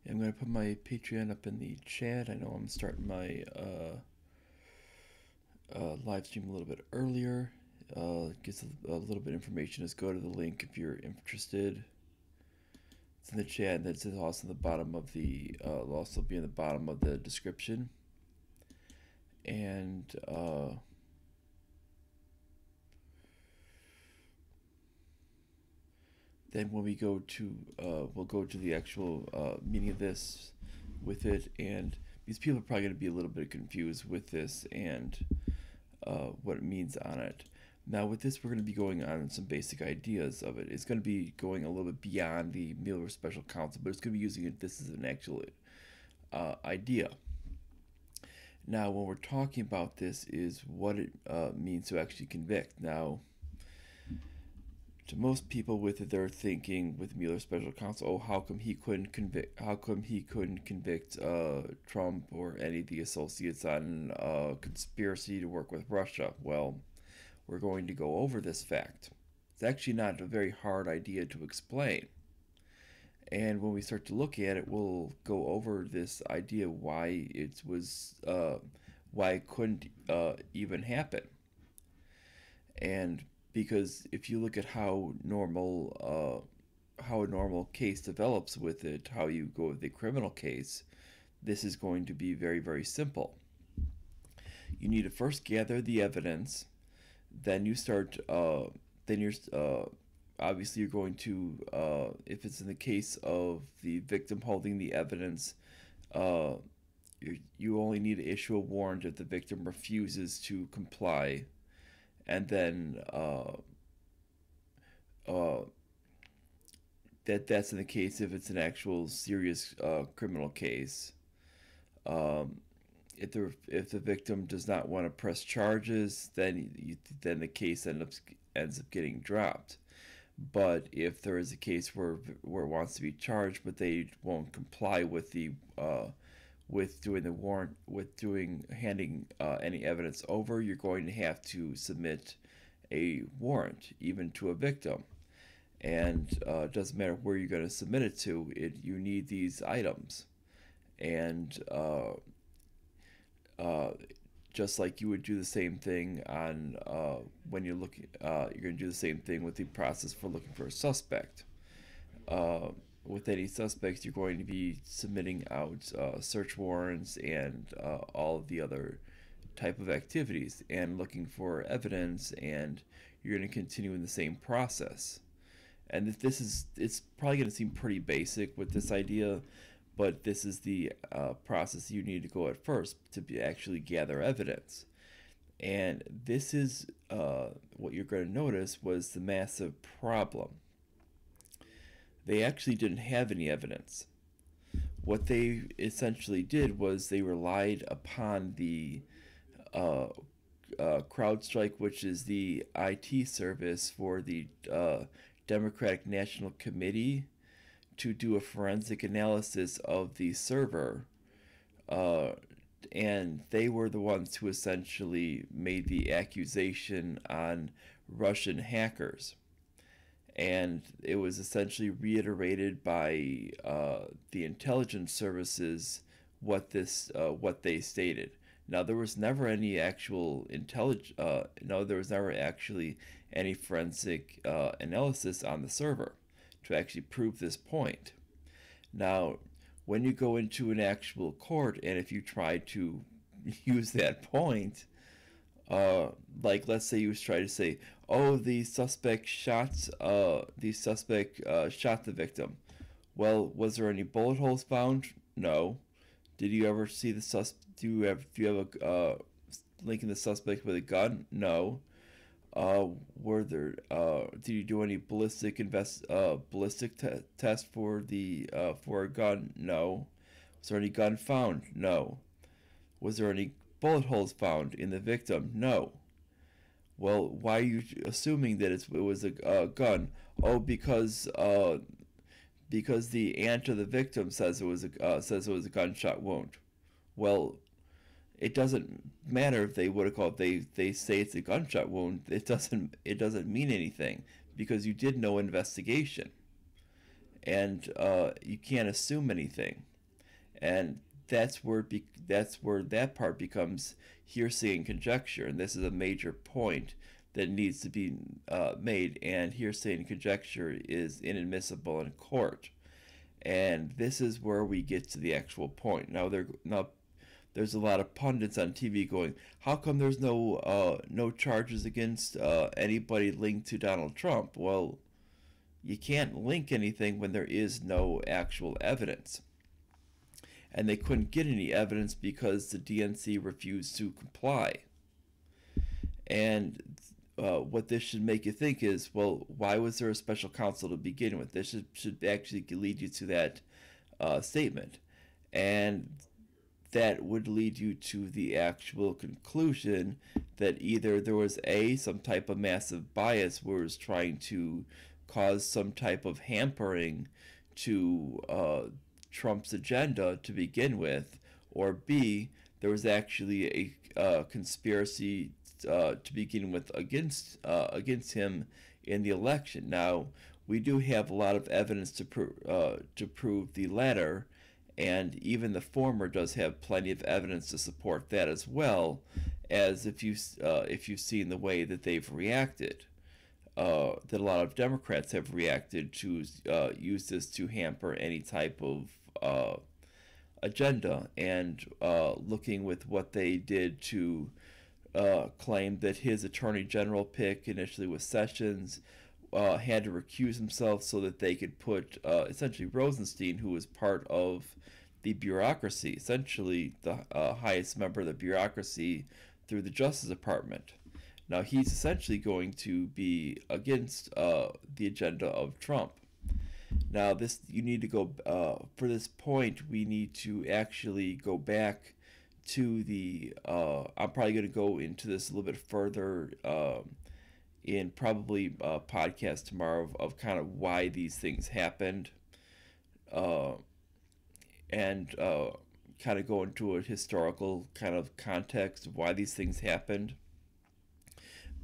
I'm going to put my Patreon up in the chat. I know I'm starting my live stream a little bit earlier. Gets a little bit of information. Just go to the link if you're interested. It's in the chat, and that's also in the bottom of the. It'll also be in the bottom of the description. And then when we go to, we'll go to the actual meaning of this with it, and these people are probably going to be a little bit confused with this and what it means on it. Now with this, we're going to be going on some basic ideas of it. It's going to be going a little bit beyond the Mueller Special Counsel, but it's going to be using this as an actual idea. Now, when we're talking about this, is what it means to actually convict. Now, to most people with it, they're thinking with Mueller Special Counsel, oh, how come he couldn't convict? How come he couldn't convict Trump or any of the associates on conspiracy to work with Russia? Well, we're going to go over this fact. It's actually not a very hard idea to explain. And when we start to look at it, we'll go over this idea why it was, why it couldn't even happen. And because if you look at how a normal case develops with it, how you go with the criminal case, this is going to be very, very simple. You need to first gather the evidence, then you start, obviously you're going to, if it's in the case of the victim holding the evidence, you only need to issue a warrant if the victim refuses to comply. And then that's in the case if it's an actual serious criminal case. If the victim does not want to press charges, then the case ends up getting dropped. But if there is a case where it wants to be charged, but they won't comply with the with doing the warrant, with handing any evidence over, you're going to have to submit a warrant, even to a victim. And it doesn't matter where you're going to submit it to, you need these items. And just like you would do the same thing on when you're looking, you're going to do the same thing with the process for looking for a suspect. With any suspects, you're going to be submitting out search warrants and all of the other type of activities and looking for evidence, and you're going to continue in the same process. And it's probably going to seem pretty basic with this idea, but this is the process you need to go at first to actually gather evidence. And this is what you're going to notice was the massive problem. They actually didn't have any evidence. What they essentially did was they relied upon the CrowdStrike, which is the IT service for the Democratic National Committee, to do a forensic analysis of the server. And they were the ones who essentially made the accusation on Russian hackers. And it was essentially reiterated by the intelligence services what they stated. Now there was never any actual there was never actually any forensic analysis on the server to actually prove this point. Now, when you go into an actual court and if you try to use that point, like let's say you try to say, oh, the suspect shot the victim. Well, was there any bullet holes found? No. Did you ever see the do you have a linking the suspect with a gun? No. Were there did you do any ballistic test for a gun? No. Was there any gun found? No. Was there any bullet holes found in the victim? No. Well, why are you assuming that it was a gun? Oh, because the aunt of the victim says it was a gunshot wound. Well, it doesn't matter if they would have called. They say it's a gunshot wound. It doesn't mean anything because you did no investigation, and you can't assume anything. and that's where that part becomes hearsay and conjecture, and this is a major point that needs to be made. And hearsay and conjecture is inadmissible in court, and this is where we get to the actual point. Now there's a lot of pundits on TV going, "How come there's no charges against anybody linked to Donald Trump?" Well, you can't link anything when there is no actual evidence. And they couldn't get any evidence because the DNC refused to comply. And what this should make you think is, well, why was there a special counsel to begin with? This should actually lead you to that statement. And that would lead you to the actual conclusion that either there was some type of massive bias where it was trying to cause some type of hampering to Trump's agenda to begin with, or B, there was actually a conspiracy to begin with against him in the election. Now, we do have a lot of evidence to prove the latter, and even the former does have plenty of evidence to support that, as well as if you've seen the way that they've reacted. That a lot of Democrats have reacted to use this to hamper any type of agenda, and looking with what they did to claim that his attorney general pick initially was Sessions, had to recuse himself so that they could put essentially Rosenstein, who was part of the bureaucracy, essentially the highest member of the bureaucracy through the Justice Department. Now he's essentially going to be against the agenda of Trump. Now you need to go, for this point, we need to actually go back to the, I'm probably going to go into this a little bit further in probably a podcast tomorrow of kind of why these things happened, and kind of go into a historical kind of context of why these things happened.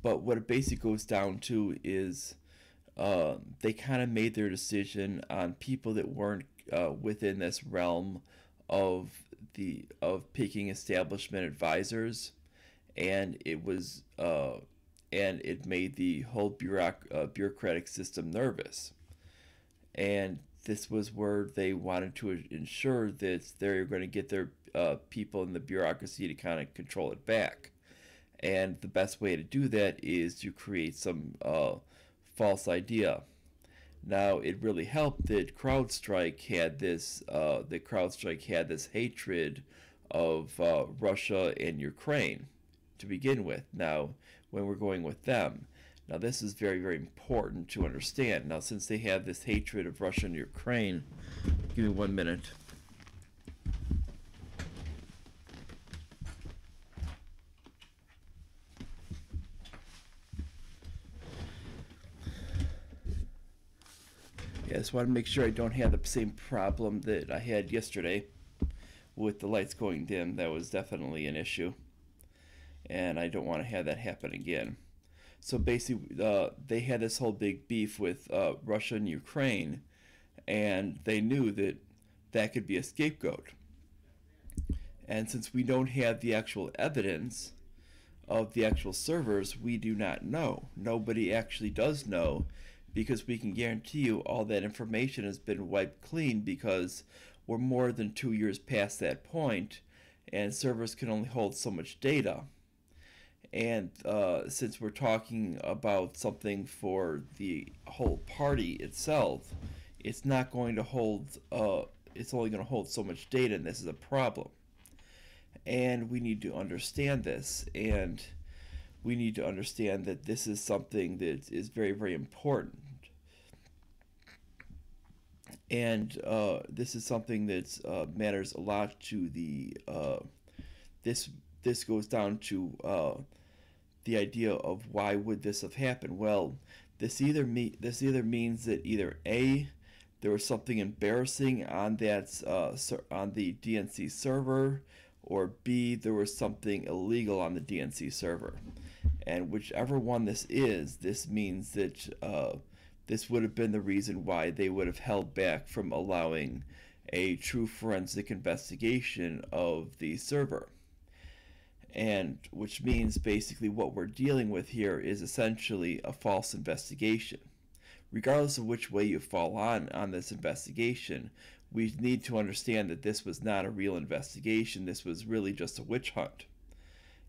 But what it basically goes down to is they kind of made their decision on people that weren't within this realm of picking establishment advisors, and it was and it made the whole bureaucratic system nervous. And this was where they wanted to ensure that they're going to get their people in the bureaucracy to kind of control it back. And the best way to do that is to create some false idea. Now, it really helped that CrowdStrike had this hatred of Russia and Ukraine to begin with. Now, when we're going with them, now this is very, very important to understand. Now, since they have this hatred of Russia and Ukraine, give me 1 minute. Yeah, I just want to make sure I don't have the same problem that I had yesterday with the lights going dim. That was definitely an issue, and I don't want to have that happen again. So basically, they had this whole big beef with Russia and Ukraine, and they knew that that could be a scapegoat. And since we don't have the actual evidence of the actual servers, we do not know. Nobody actually does know, because we can guarantee you all that information has been wiped clean, because we're more than 2 years past that point, and servers can only hold so much data. And since we're talking about something for the whole party itself, it's not going to hold, it's only going to hold so much data, and this is a problem. And we need to understand this, and we need to understand that this is something that is very, very important. And this is something that matters a lot to the, this goes down to the idea of why would this have happened. Well, this either means that either A, there was something embarrassing on that on the DNC server, or B, there was something illegal on the DNC server. And whichever one this is, this means that this would have been the reason why they would have held back from allowing a true forensic investigation of the server. And which means basically what we're dealing with here is essentially a false investigation. Regardless of which way you fall on this investigation, we need to understand that this was not a real investigation. This was really just a witch hunt.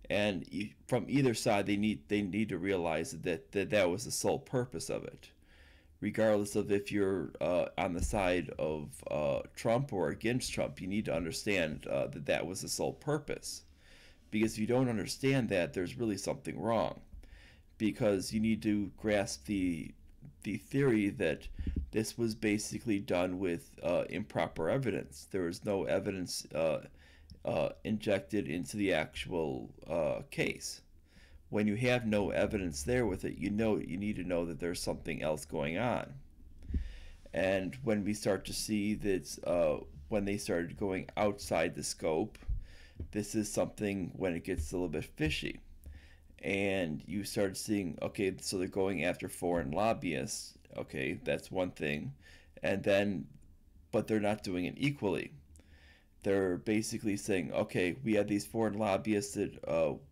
And from either side, they need to realize that was the sole purpose of it. Regardless of if you're on the side of Trump or against Trump, you need to understand that was the sole purpose. Because if you don't understand that, there's really something wrong. Because you need to grasp the theory that this was basically done with improper evidence. There was no evidence injected into the actual case. When you have no evidence there with it, you need to know that there's something else going on. And when we start to see that when they started going outside the scope, this is something when it gets a little bit fishy. And you start seeing, okay, so they're going after foreign lobbyists. Okay, that's one thing. And then, but they're not doing it equally. They're basically saying, okay, we have these foreign lobbyists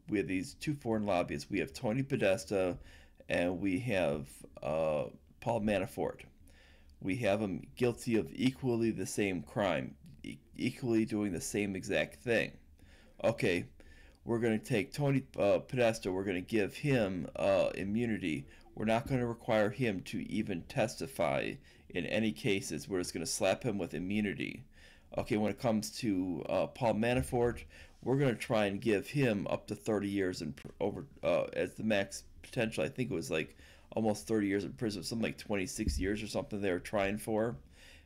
we have these two foreign lobbyists. We have Tony Podesta and we have Paul Manafort. We have them guilty of equally the same crime, equally doing the same exact thing. Okay, we're going to take Tony Podesta, we're going to give him immunity. We're not going to require him to even testify in any cases. We're just going to slap him with immunity. Okay, when it comes to Paul Manafort, we're going to try and give him up to 30 years as the max potential. I think it was like almost 30 years in prison, something like 26 years or something they were trying for.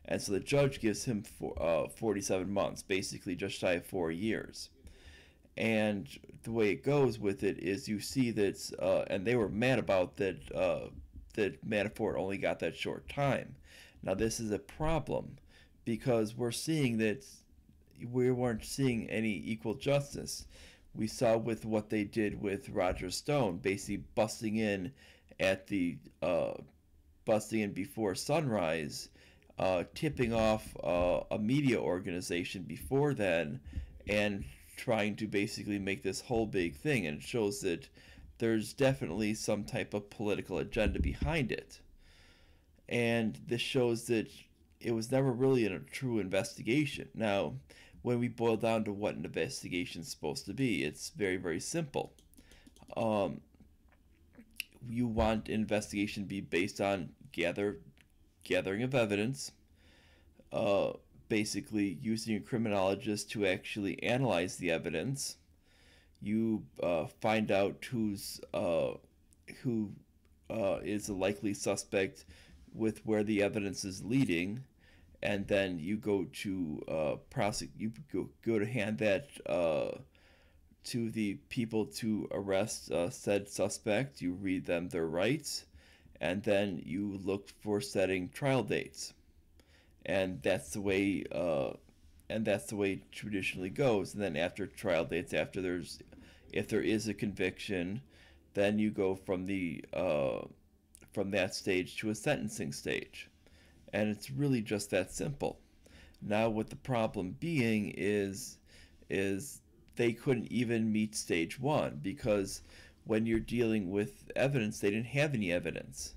And so the judge gives him 47 months, basically just shy of 4 years. And the way it goes with it is you see that, and they were mad about that, that Manafort only got that short time. Now this is a problem because we're seeing that we weren't seeing any equal justice. We saw with what they did with Roger Stone, basically busting in before sunrise, tipping off a media organization before then, and trying to basically make this whole big thing. And it shows that there's definitely some type of political agenda behind it. And this shows that it was never really a true investigation. Now, when we boil down to what an investigation is supposed to be, it's very, very simple. You want an investigation to be based on gathering of evidence, basically using a criminologist to actually analyze the evidence. You find out who is a likely suspect with where the evidence is leading, and then you go to go to hand that to the people to arrest said suspect. You read them their rights, and then you look for setting trial dates. And that's the way it traditionally goes. And then after trial dates, if there is a conviction, then you go from that stage to a sentencing stage. And it's really just that simple. Now what the problem being is they couldn't even meet stage one, because when you're dealing with evidence, they didn't have any evidence.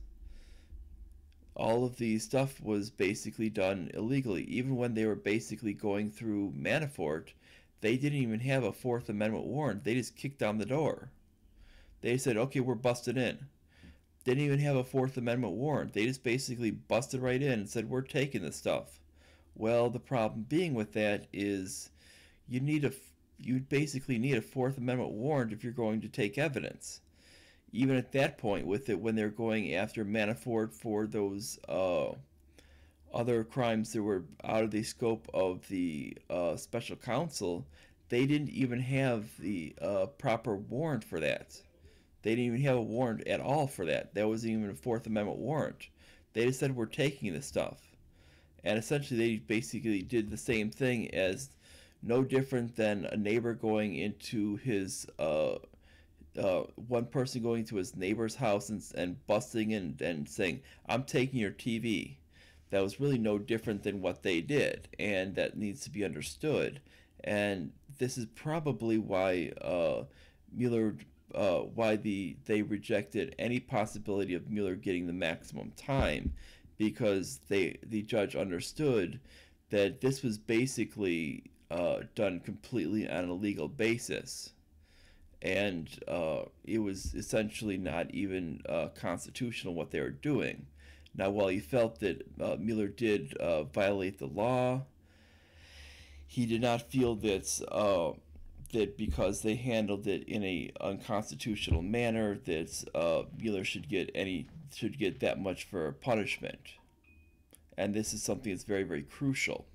All of the stuff was basically done illegally. Even when they were basically going through Manafort, they didn't even have a Fourth Amendment warrant. They just kicked down the door. They said, okay, we're busted in. Didn't even have a Fourth Amendment warrant. They just basically busted right in and said, we're taking this stuff. Well, the problem being with that is you basically need a Fourth Amendment warrant if you're going to take evidence. Even at that point with it, when they're going after Manafort for those other crimes that were out of the scope of the special counsel, they didn't even have the proper warrant for that. They didn't even have a warrant at all for that. That wasn't even a Fourth Amendment warrant. They just said, we're taking this stuff. And essentially they basically did the same thing as no different than a neighbor going into his one person going to his neighbor's house and busting in and saying, I'm taking your TV. that was really no different than what they did, and that needs to be understood. And this is probably why Mueller, they rejected any possibility of Mueller getting the maximum time, because the judge understood that this was basically done completely on a legal basis, and it was essentially not even constitutional what they were doing. Now, while he felt that Mueller did violate the law, he did not feel that because they handled it in a unconstitutional manner, that Mueller should get that much for punishment. And this is something that's very, very crucial.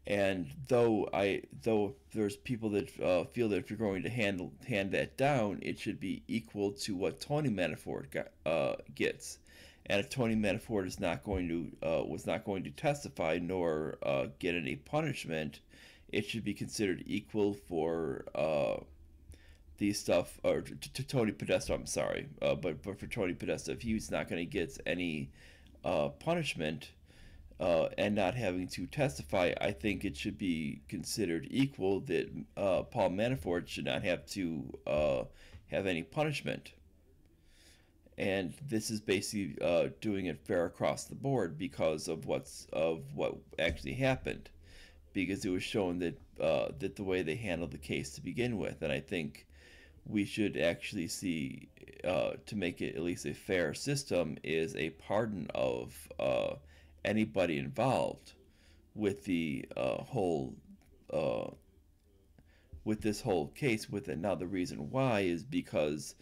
And though there's people that feel that if you're going to hand that down, it should be equal to what Tony Manafort gets, and if Tony Manafort is not going to was not going to testify nor get any punishment, it should be considered equal for the stuff, or to Tony Podesta. I'm sorry, but for Tony Podesta, if he's not going to get any punishment and not having to testify, I think it should be considered equal that Paul Manafort should not have to have any punishment. And this is basically doing it fair across the board because of what actually happened, because it was shown that that the way they handled the case to begin with. And I think we should actually see, to make it at least a fair system, is a pardon of anybody involved with the whole with this whole case with it. Now, the reason why is because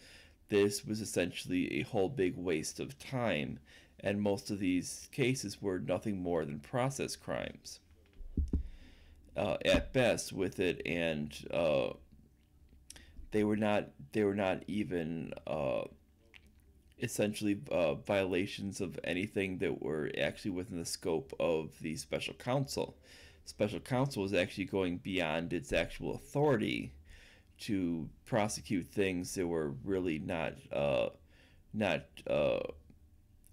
this was essentially a whole big waste of time, and most of these cases were nothing more than process crimes at best with it, and they were not even essentially violations of anything that were actually within the scope of the special counsel. Special counsel was actually going beyond its actual authority to prosecute things that were really not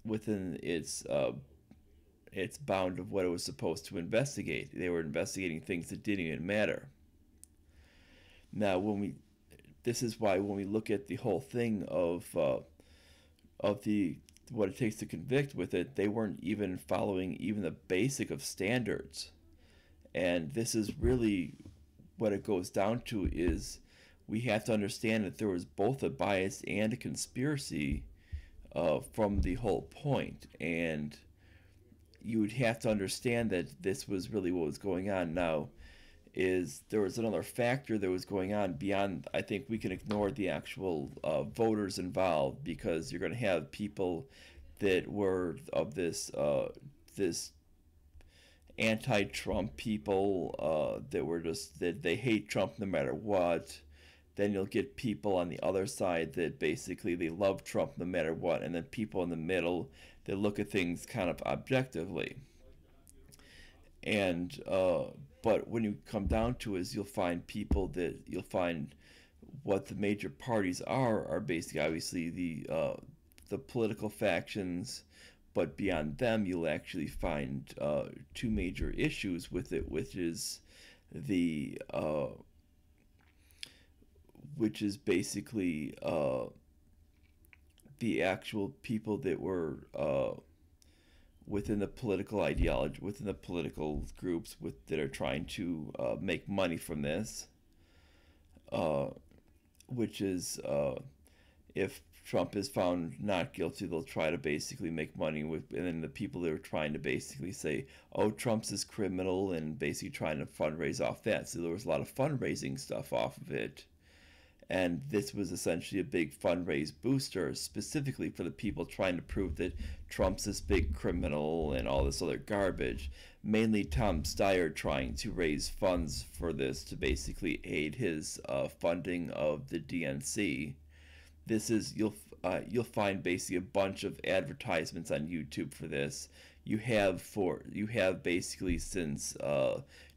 within its bound of what it was supposed to investigate. They were investigating things that didn't even matter. Now, this is why when we look at the whole thing of the what it takes to convict with it, they weren't even following even the basic of standards. And this is really what it goes down to, is we have to understand that there was both a bias and a conspiracy from the whole point. And you would have to understand that this was really what was going on. Now, there was another factor that was going on beyond. I think we can ignore the actual voters involved, because you're going to have people that were of this anti-Trump people that were just that they hate Trump no matter what. Then you'll get people on the other side that basically they love Trump no matter what, and then people in the middle that look at things kind of objectively. And but when you come down to it, you'll find what the major parties are basically obviously the political factions, but beyond them you'll actually find two major issues with it, which is basically the actual people that were within the political ideology, within the political groups that are trying to make money from this, which is if Trump is found not guilty, they'll try to basically make money with, and then the people that are trying to basically say, oh, Trump's is criminal, and basically trying to fundraise off that. So there was a lot of fundraising stuff off of it. And this was essentially a big fundraise booster specifically for the people trying to prove that Trump's this big criminal and all this other garbage. Mainly Tom Steyer trying to raise funds for this to basically aid his funding of the DNC. This is you'll find basically a bunch of advertisements on YouTube for this. You have basically since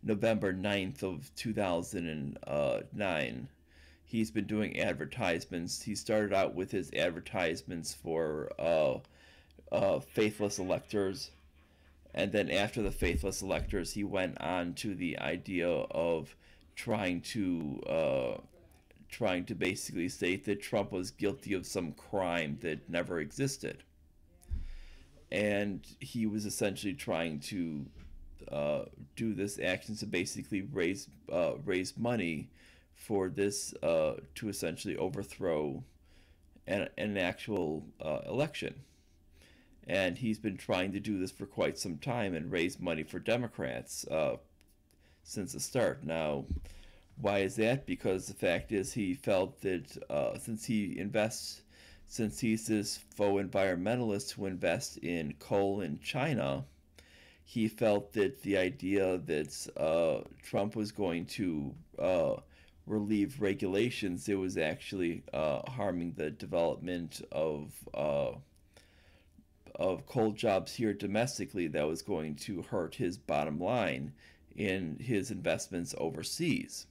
November 9th of 2009. He's been doing advertisements. He started out with his advertisements for faithless electors, And then after the faithless electors, he went on to the idea of trying to basically state that Trump was guilty of some crime that never existed. And he was essentially trying to do this action to basically raise money for this to essentially overthrow an actual election. And he's been trying to do this for quite some time and raise money for Democrats since the start. Now, why is that? Because the fact is he felt that since he's this faux environmentalist who invests in coal in China, he felt that the idea that Trump was going to relieve regulations, it was actually harming the development of coal jobs here domestically, that was going to hurt his bottom line in his investments overseas.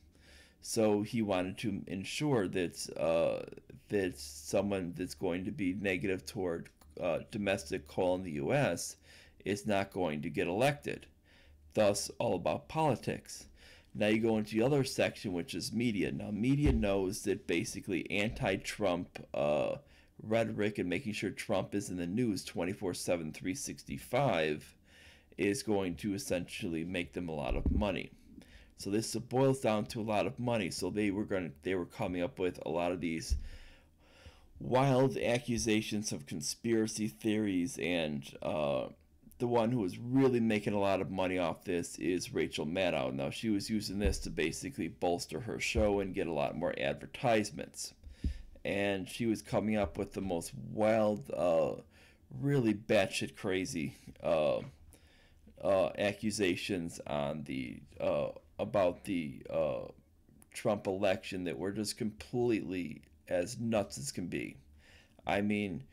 So he wanted to ensure that someone that's going to be negative toward domestic coal in the U.S. is not going to get elected. Thus, all about politics. Now you go into the other section, which is media. Now, media knows that basically anti-Trump rhetoric and making sure Trump is in the news 24/7, 365 is going to essentially make them a lot of money. So this boils down to a lot of money. So they were coming up with a lot of these wild accusations of conspiracy theories, and the one who was really making a lot of money off this is Rachel Maddow. Now she was using this to basically bolster her show and get a lot more advertisements. And she was coming up with the most wild, really batshit crazy accusations on about the Trump election that were just completely as nuts as can be. I mean,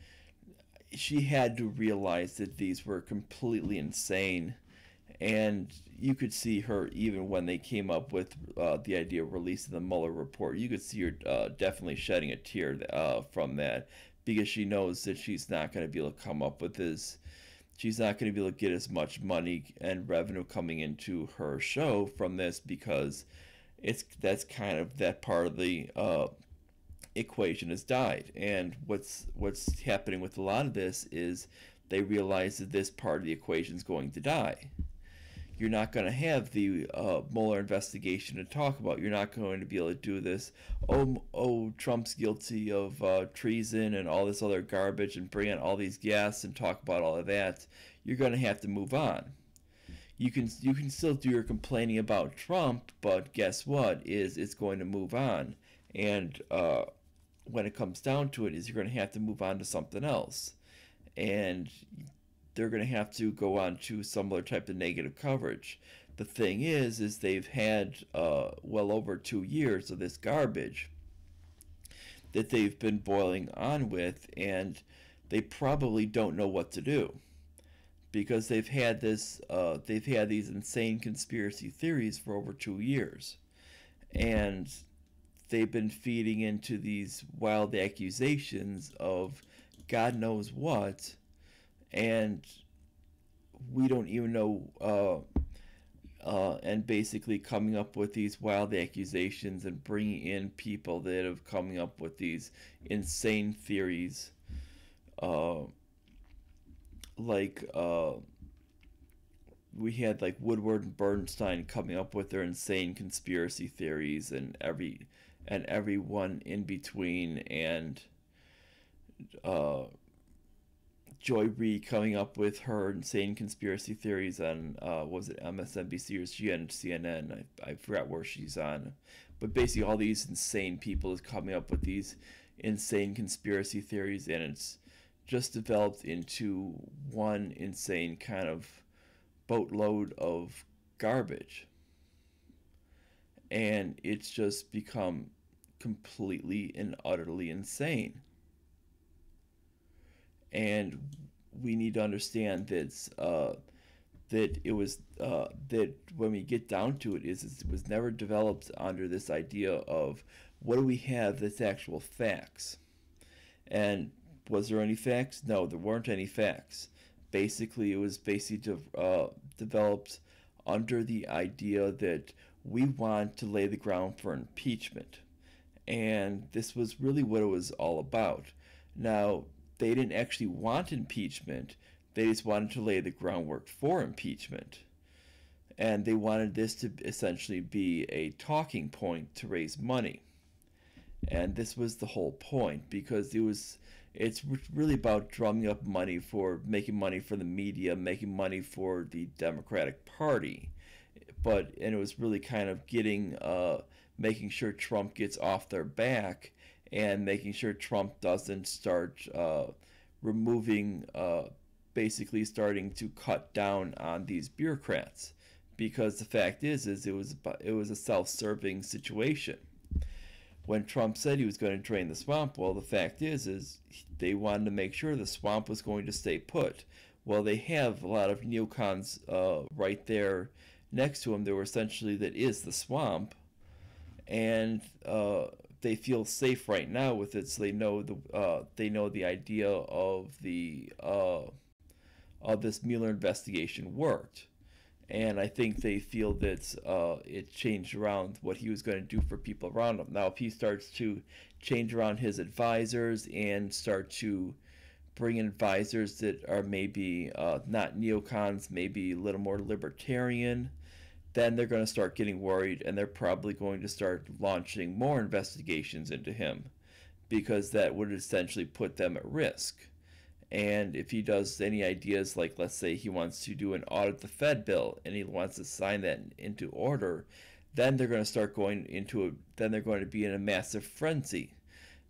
she had to realize that these were completely insane, and you could see her even when they came up with the idea of releasing the Mueller report. You could see her definitely shedding a tear from that, because she knows that she's not going to be able to come up with this. She's not going to be able to get as much money and revenue coming into her show from this, because that's kind of that part of the equation has died. And what's happening with a lot of this is they realize that this part of the equation is going to die. You're not going to have the Mueller investigation to talk about. You're not going to be able to do this, Trump's guilty of treason and all this other garbage, and bring in all these guests and talk about all of that. You're going to have to move on. You can still do your complaining about Trump, but guess what? It's going to move on. And when it comes down to it, is you're going to have to move on to something else. And they're going to have to go on to some other type of negative coverage. The thing is they've had well over 2 years of this garbage that they've been boiling on with, and they probably don't know what to do, because they've had these insane conspiracy theories for over 2 years, and they've been feeding into these wild accusations of God knows what, and we don't even know, and basically coming up with these wild accusations and bringing in people that have coming up with these insane theories, we had like Woodward and Bernstein coming up with their insane conspiracy theories, and everyone in between, and Joy Reid coming up with her insane conspiracy theories on, was it MSNBC or CNN? I forgot where she's on. But basically all these insane people is coming up with these insane conspiracy theories, and it's just developed into one insane kind of boatload of garbage. And it's just become completely and utterly insane. And we need to understand that it was that when we get down to it, it was never developed under this idea of what do we have that's actual facts. And was there any facts? No, there weren't any facts. basically developed under the idea that we want to lay the ground for impeachment. And this was really what it was all about. Now, they didn't actually want impeachment, they just wanted to lay the groundwork for impeachment. And they wanted this to essentially be a talking point to raise money. And this was the whole point, because it's really about drumming up money for making money for the media, making money for the Democratic Party. And it was really kind of making sure Trump gets off their back, and making sure Trump doesn't start basically starting to cut down on these bureaucrats, because the fact is it was a self-serving situation. When Trump said he was going to drain the swamp, well, the fact is they wanted to make sure the swamp was going to stay put. Well, they have a lot of neocons right there next to them. They were essentially, that is the swamp, and they feel safe right now with it. So they know the idea of this Mueller investigation worked. And I think they feel that it changed around what he was going to do for people around him. Now, if he starts to change around his advisors and start to bring in advisors that are maybe not neocons, maybe a little more libertarian, then they're going to start getting worried, and they're probably going to start launching more investigations into him, because that would essentially put them at risk. And if he does any ideas, like let's say he wants to do an audit the Fed bill and he wants to sign that into order, then they're going to be in a massive frenzy,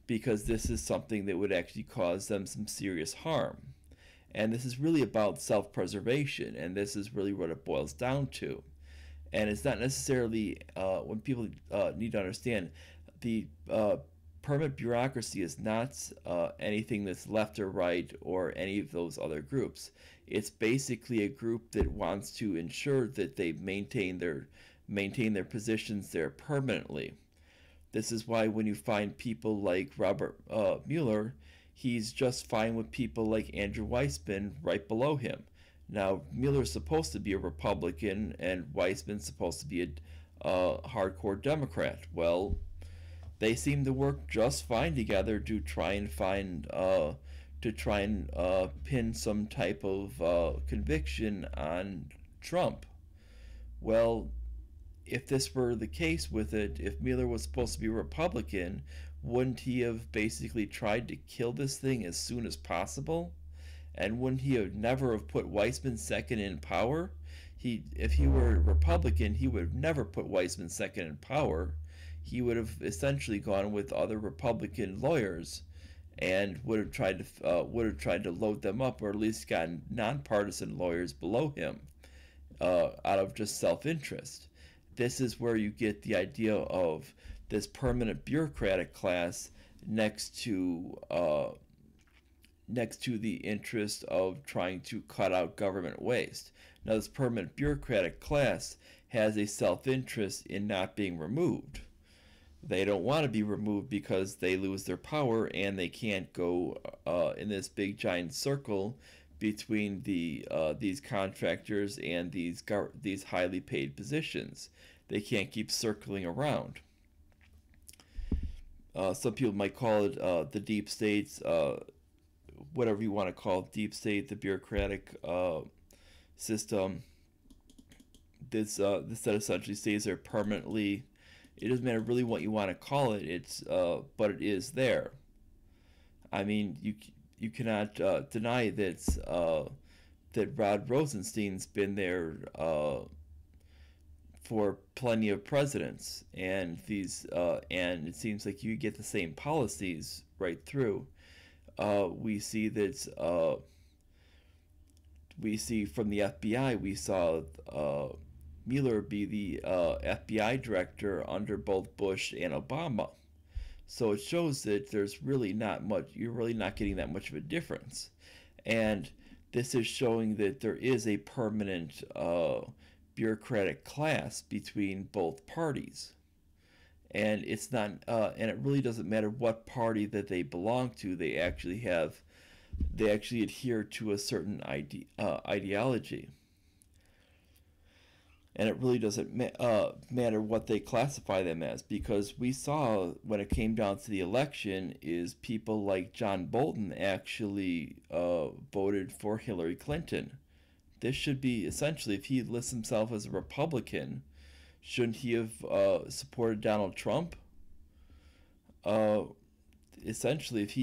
because this is something that would actually cause them some serious harm. And this is really about self-preservation, and this is really what it boils down to. And it's not necessarily, when people need to understand, the permanent bureaucracy is not anything that's left or right or any of those other groups. It's basically a group that wants to ensure that they maintain their positions there permanently. This is why when you find people like Robert Mueller, he's just fine with people like Andrew Weissman right below him. Now, Mueller's supposed to be a Republican, and Weissman's supposed to be a hardcore Democrat. Well, they seem to work just fine together to try and pin some type of conviction on Trump. Well, if this were the case with it, if Mueller was supposed to be a Republican, wouldn't he have basically tried to kill this thing as soon as possible? And wouldn't he have never have put Weissman second in power? If he were a Republican, he would have never put Weissman second in power. He would have essentially gone with other Republican lawyers and would have tried to load them up, or at least gotten nonpartisan lawyers below him out of just self-interest. This is where you get the idea of this permanent bureaucratic class next to the interest of trying to cut out government waste. Now, this permanent bureaucratic class has a self-interest in not being removed. They don't want to be removed because they lose their power, and they can't go in this big giant circle between these contractors and these highly paid positions. They can't keep circling around. Some people might call it the deep states, whatever you want to call it, deep state, the bureaucratic system. This that essentially stays there permanently. It doesn't matter really what you want to call it. But it is there. I mean, you cannot deny that Rod Rosenstein's been there for plenty of presidents, and and it seems like you get the same policies right through. We see that. We see from the FBI. We saw Mueller be the FBI director under both Bush and Obama. So it shows that there's really not much, you're really not getting that much of a difference. And this is showing that there is a permanent bureaucratic class between both parties. And it's not, and it really doesn't matter what party that they belong to. They actually have they actually adhere to a certain ideology. And it really doesn't matter what they classify them as, because we saw when it came down to the election is people like John Bolton actually voted for Hillary Clinton. This should be essentially, if he lists himself as a Republican, shouldn't he have supported Donald Trump? Uh, Essentially, if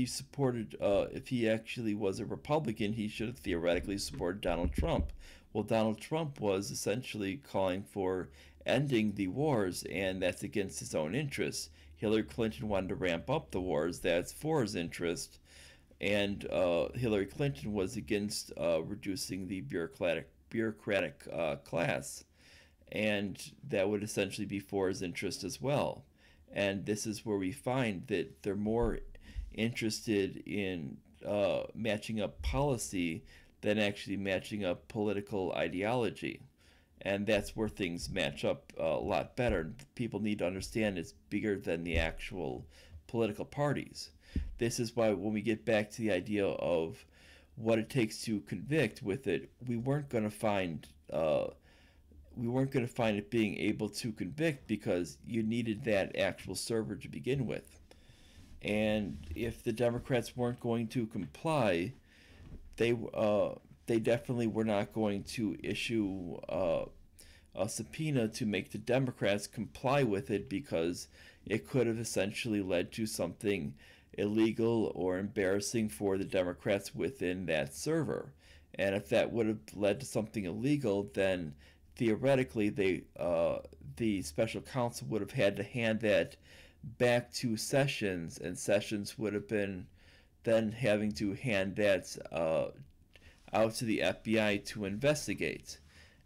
he actually was a Republican, he should have theoretically supported Donald Trump. Well, Donald Trump was essentially calling for ending the wars, and that's against his own interests. Hillary Clinton wanted to ramp up the wars, that's for his interest, and Hillary Clinton was against reducing the bureaucratic class, and that would essentially be for his interest as well. And this is where we find that they're more interested in matching up policy than actually matching up political ideology. And that's where things match up a lot better. People need to understand it's bigger than the actual political parties. This is why when we get back to the idea of what it takes to convict with it, we weren't going to find it being able to convict because you needed that actual server to begin with. And if the Democrats weren't going to comply, they definitely were not going to issue a subpoena to make the Democrats comply with it, because it could have essentially led to something illegal or embarrassing for the Democrats within that server. And if that would have led to something illegal, then theoretically the special counsel would have had to hand that back to Sessions, and Sessions would have been then having to hand that out to the FBI to investigate.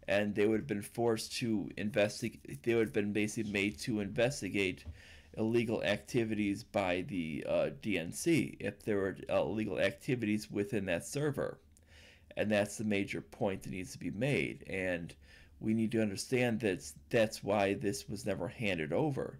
And they would have been forced to investigate, they would have been basically made to investigate illegal activities by the DNC if there were illegal activities within that server. And that's the major point that needs to be made. And we need to understand that that's why this was never handed over,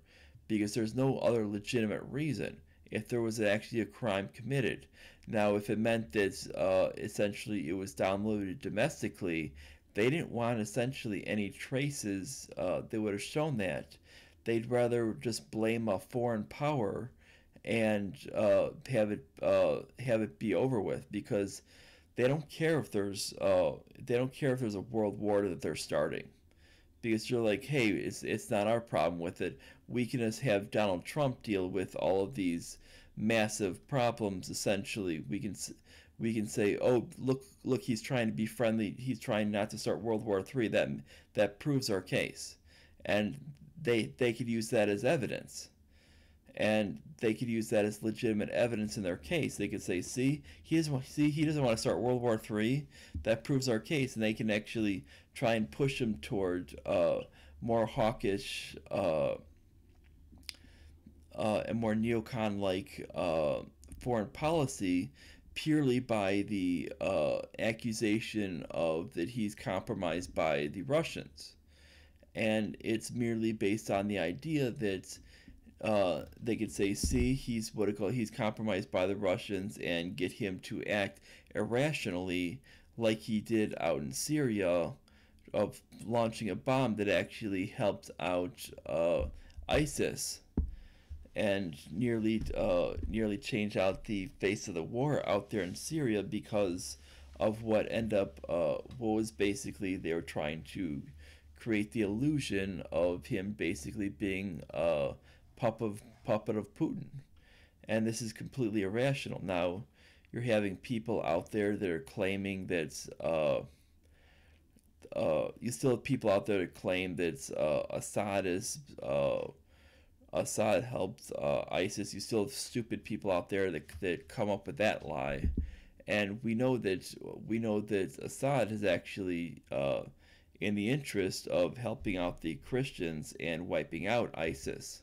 because there's no other legitimate reason if there was actually a crime committed. Now, if it meant that essentially it was downloaded domestically, they didn't want essentially any traces that would have shown that. They'd rather just blame a foreign power and have it be over with, because they don't care if there's a world war that they're starting, because you're like, hey, it's not our problem with it. We can just have Donald Trump deal with all of these massive problems. Essentially, we can say, oh, look, he's trying to be friendly. He's trying not to start World War III. That proves our case, and they could use that as evidence. And they could use that as legitimate evidence in their case. They could say, see, he doesn't want to start World War III. That proves our case, and they can actually try and push him toward more hawkish and more neocon-like foreign policy, purely by the accusation of that he's compromised by the Russians. And it's merely based on the idea that they could say, see, he's compromised by the Russians, and get him to act irrationally like he did out in Syria, of launching a bomb that actually helped out ISIS and nearly changed out the face of the war out there in Syria, because of what was basically they were trying to create the illusion of him basically being puppet of Putin. And this is completely irrational. Now, you're having people out there that are claiming that you still have people out there that claim that Assad helped ISIS. You still have stupid people out there that come up with that lie. And we know that Assad is actually in the interest of helping out the Christians and wiping out ISIS.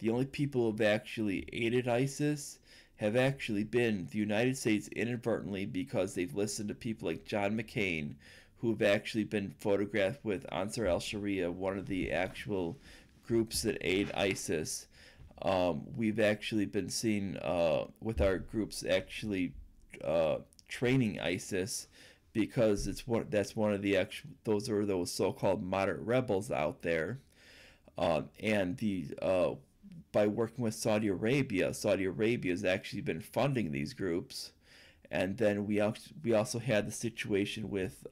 The only people who have actually aided ISIS have actually been the United States, inadvertently, because they've listened to people like John McCain, who have actually been photographed with Ansar al-Sharia, one of the actual groups that aid ISIS. We've actually been seen with our groups actually training ISIS, because that's one of the actual, those are those so-called moderate rebels out there, and by working with Saudi Arabia has actually been funding these groups. And then we also had the situation with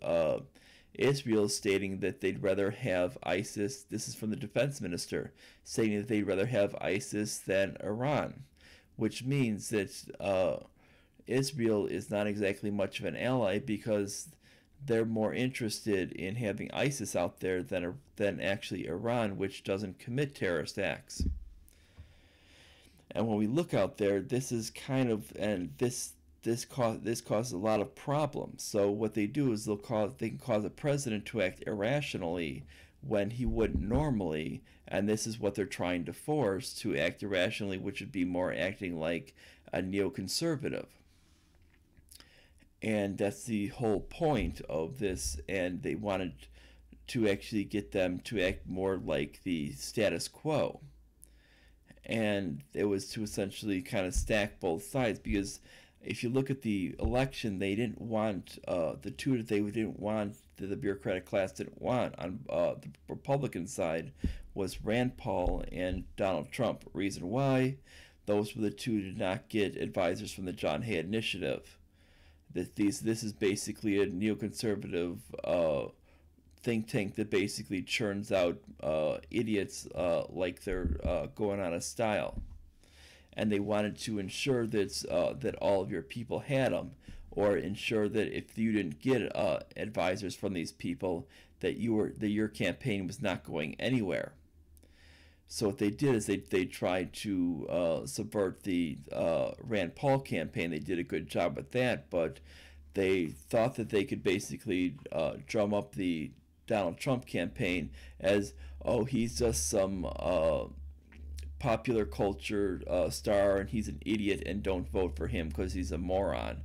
Israel stating that they'd rather have ISIS. This is from the defense minister, saying that they'd rather have ISIS than Iran, which means that Israel is not exactly much of an ally, because they're more interested in having ISIS out there than actually Iran, which doesn't commit terrorist acts. And when we look out there, this is kind of, and this causes a lot of problems. So what they do is they can cause a president to act irrationally when he wouldn't normally, and this is what they're trying to force, to act irrationally, which would be more acting like a neoconservative. And that's the whole point of this, and they wanted to actually get them to act more like the status quo. And it was to essentially kind of stack both sides, because if you look at the election, they didn't want, the two that they didn't want, that the bureaucratic class didn't want on the Republican side, was Rand Paul and Donald Trump. Reason why? Those were the two who did not get advisors from the John Hay Initiative. This is basically a neoconservative think tank that basically churns out idiots like they're going out of style. And they wanted to ensure that all of your people had them, or ensure that if you didn't get advisors from these people, that your campaign was not going anywhere. So what they did is they tried to subvert the Rand Paul campaign. They did a good job with that, but they thought that they could basically drum up the Donald Trump campaign as, oh, he's just some popular culture star, and he's an idiot, and don't vote for him because he's a moron.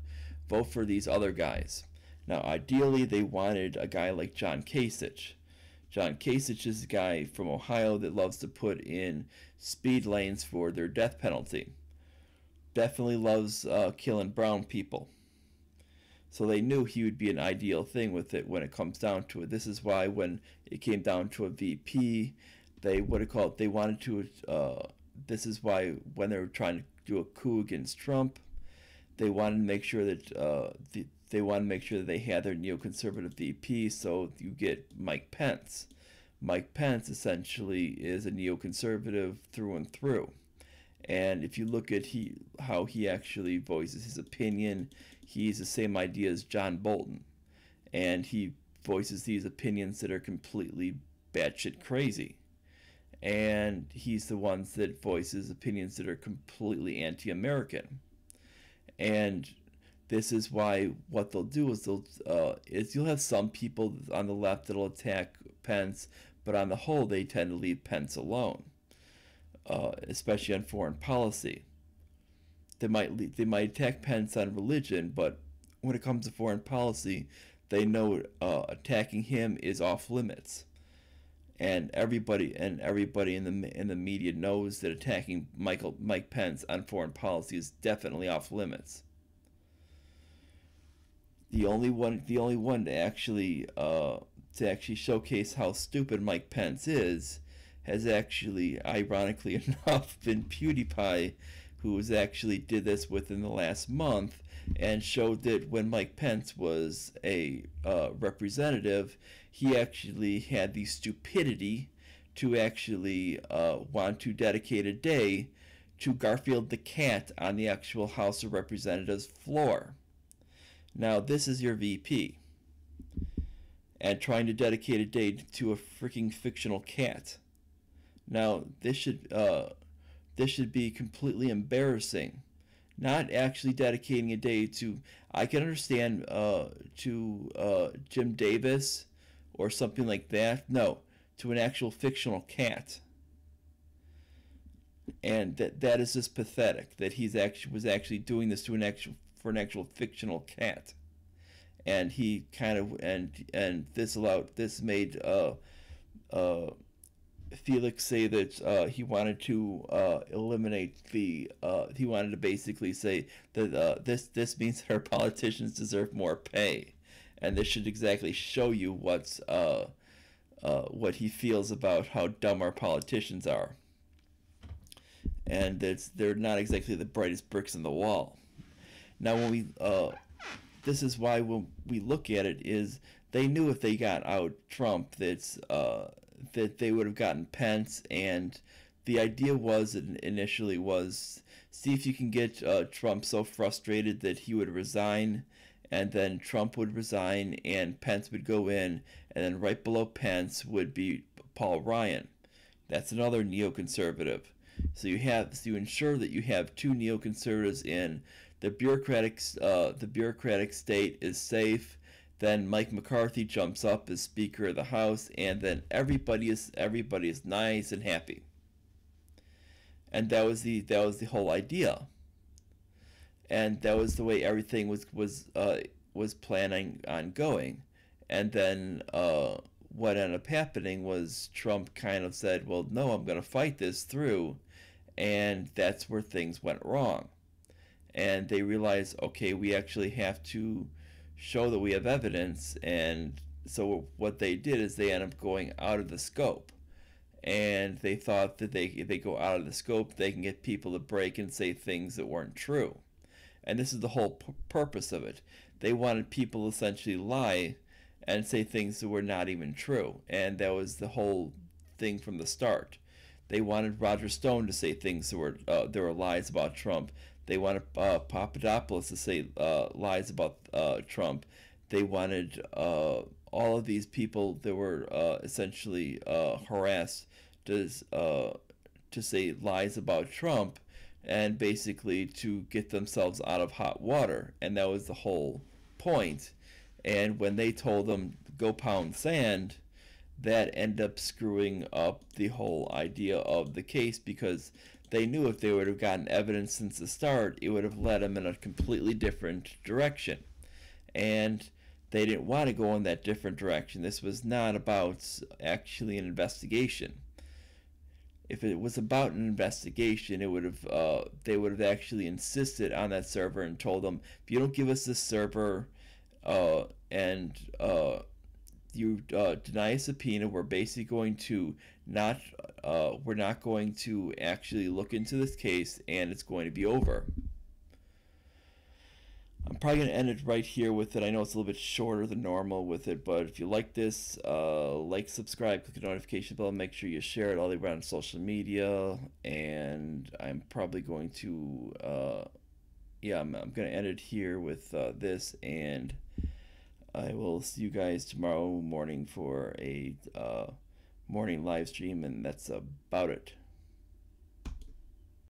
Vote for these other guys. Now, ideally, they wanted a guy like John Kasich. John Kasich is a guy from Ohio that loves to put in speed lanes for their death penalty. Definitely loves killing brown people. So they knew he would be an ideal thing with it when it comes down to it. This is why when it came down to a VP, they wanted to, this is why when they were trying to do a coup against Trump, they wanted to make sure that they had their neoconservative VP. So you get Mike Pence. Mike Pence essentially is a neoconservative through and through. And if you look at how he actually voices his opinion, he's the same idea as John Bolton. And he voices these opinions that are completely batshit crazy. And he's the ones that voices opinions that are completely anti-American. And this is why what they'll do is you'll have some people on the left that'll attack Pence, but on the whole they tend to leave Pence alone, especially on foreign policy. They might attack Pence on religion, but when it comes to foreign policy, they know attacking him is off limits. And everybody in the media knows that attacking Mike Pence on foreign policy is definitely off limits. The only one to actually showcase how stupid Mike Pence is has actually, ironically enough, been PewDiePie, who did this within the last month, and showed that when Mike Pence was a representative, he actually had the stupidity to actually want to dedicate a day to Garfield the cat on the actual House of Representatives floor. Now, this is your VP, and trying to dedicate a day to a freaking fictional cat. Now, this should be completely embarrassing. Not actually dedicating a day to, I can understand, to Jim Davis or something like that. No, to an actual fictional cat. And that is just pathetic that was actually doing this to an actual fictional cat. And he kind of and this made Felix say that he wanted to eliminate the. He wanted to basically say that this means that our politicians deserve more pay, and this should exactly show you what he feels about how dumb our politicians are, and they're not exactly the brightest bricks in the wall. Now, when we this is why when we look at it is they knew if they got out Trump that they would have gotten Pence, and the idea was initially was see if you can get Trump so frustrated that he would resign, and then Trump would resign and Pence would go in, and then right below Pence would be Paul Ryan. That's another neoconservative. So you ensure that you have two neoconservatives in. The bureaucratic state is safe. Then Mike McCarthy jumps up as Speaker of the House, and then everybody is nice and happy. And that was the whole idea, and that was the way everything was planning on going. And then what ended up happening was Trump kind of said, "Well, no, I'm going to fight this through," and that's where things went wrong. And they realized, okay, we actually have to show that we have evidence. And so what they did is they ended up going out of the scope, and they thought that if they go out of the scope, they can get people to break and say things that weren't true. And this is the whole purpose of it. They wanted people to essentially lie and say things that were not even true, and that was the whole thing from the start. They wanted Roger Stone to say things that were lies about Trump. They wanted Papadopoulos to say lies about Trump. They wanted all of these people that were essentially harassed to say lies about Trump, and basically to get themselves out of hot water. And that was the whole point. And when they told them go pound sand, that ended up screwing up the whole idea of the case, because they knew if they would have gotten evidence since the start, it would have led them in a completely different direction. And they didn't want to go in that different direction. This was not about actually an investigation. If it was about an investigation, they would have actually insisted on that server and told them, if you don't give us this server and you deny a subpoena, we're basically going to we're not going to actually look into this case, and it's going to be over. I'm probably going to end it right here with it. I know it's a little bit shorter than normal with it, but if you like this, like, subscribe, click the notification bell, make sure you share it all around on social media, and I'm probably going to, I'm going to end it here with this, and I will see you guys tomorrow morning for a morning live stream, and that's about it.